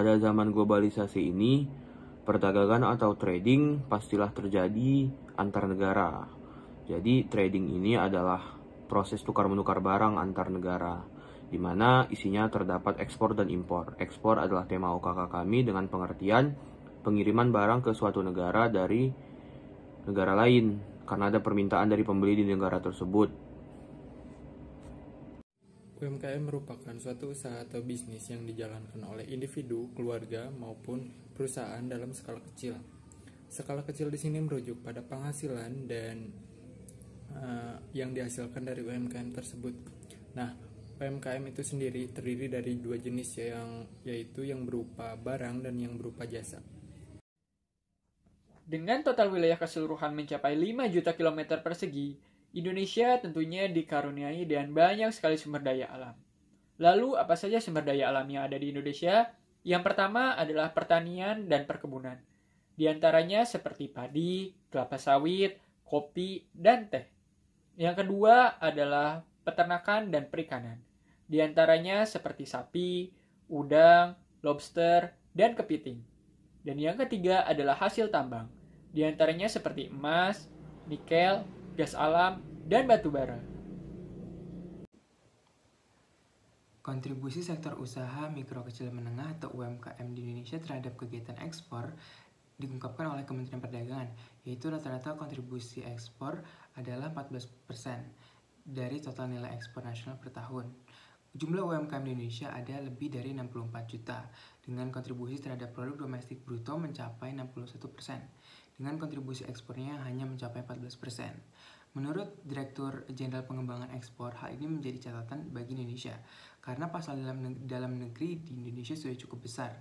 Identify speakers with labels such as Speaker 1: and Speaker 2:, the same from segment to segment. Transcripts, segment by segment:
Speaker 1: Pada zaman globalisasi ini, perdagangan atau trading pastilah terjadi antar negara. Jadi trading ini adalah proses tukar-menukar barang antar negara, di mana isinya terdapat ekspor dan impor. Ekspor adalah tema OKK kami dengan pengertian pengiriman barang ke suatu negara dari negara lain, karena ada permintaan dari pembeli di negara tersebut.
Speaker 2: UMKM merupakan suatu usaha atau bisnis yang dijalankan oleh individu, keluarga, maupun perusahaan dalam skala kecil. Skala kecil di sini merujuk pada penghasilan dan yang dihasilkan dari UMKM tersebut. Nah, UMKM itu sendiri terdiri dari dua jenis yaitu yang berupa barang dan yang berupa jasa.
Speaker 3: Dengan total wilayah keseluruhan mencapai 5 juta kilometer persegi, Indonesia tentunya dikaruniai dengan banyak sekali sumber daya alam. Lalu, apa saja sumber daya alam yang ada di Indonesia? Yang pertama adalah pertanian dan perkebunan. Di antaranya seperti padi, kelapa sawit, kopi, dan teh. Yang kedua adalah peternakan dan perikanan. Di antaranya seperti sapi, udang, lobster, dan kepiting. Dan yang ketiga adalah hasil tambang. Di antaranya seperti emas, nikel, gas alam, dan batu bara.
Speaker 4: Kontribusi sektor usaha mikro kecil menengah atau UMKM di Indonesia terhadap kegiatan ekspor diungkapkan oleh Kementerian Perdagangan, yaitu rata-rata kontribusi ekspor adalah 14% dari total nilai ekspor nasional per tahun. Jumlah UMKM di Indonesia ada lebih dari 64 juta, dengan kontribusi terhadap produk domestik bruto mencapai 61%, dengan kontribusi ekspornya hanya mencapai 14%. Menurut Direktur Jenderal Pengembangan Ekspor, hal ini menjadi catatan bagi Indonesia, karena pasar dalam negeri di Indonesia sudah cukup besar,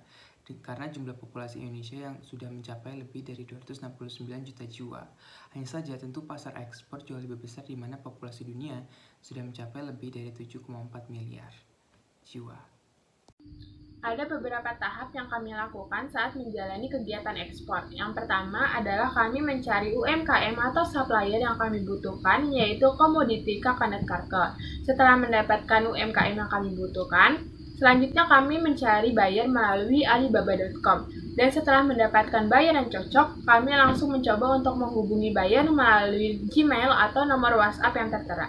Speaker 4: karena jumlah populasi Indonesia yang sudah mencapai lebih dari 269 juta jiwa. Hanya saja tentu pasar ekspor jauh lebih besar di mana populasi dunia sudah mencapai lebih dari 7,4 miliar jiwa.
Speaker 5: Ada beberapa tahap yang kami lakukan saat menjalani kegiatan ekspor. Yang pertama adalah kami mencari UMKM atau supplier yang kami butuhkan, yaitu komoditi coconut cargo. Setelah mendapatkan UMKM yang kami butuhkan, selanjutnya kami mencari buyer melalui alibaba.com. Dan setelah mendapatkan buyer yang cocok, kami langsung mencoba untuk menghubungi buyer melalui Gmail atau nomor WhatsApp yang tertera.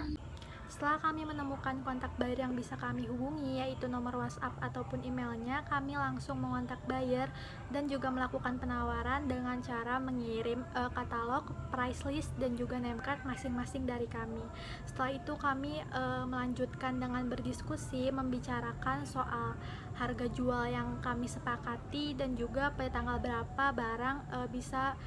Speaker 6: Setelah kami menemukan kontak buyer yang bisa kami hubungi, yaitu nomor WhatsApp ataupun emailnya, kami langsung mengontak buyer dan juga melakukan penawaran dengan cara mengirim katalog, price list, dan juga name card masing-masing dari kami. Setelah itu kami melanjutkan dengan berdiskusi, membicarakan soal harga jual yang kami sepakati dan juga pada tanggal berapa barang bisa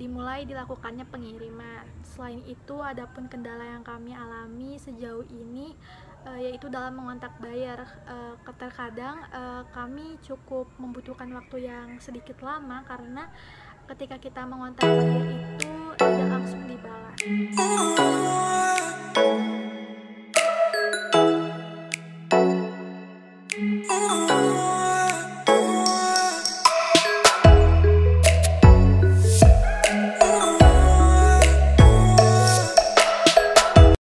Speaker 6: dimulai dilakukannya pengiriman. Selain itu, adapun kendala yang kami alami sejauh ini yaitu dalam mengontak buyer. Terkadang kami cukup membutuhkan waktu yang sedikit lama karena ketika kita mengontak buyer itu tidak langsung dibalas.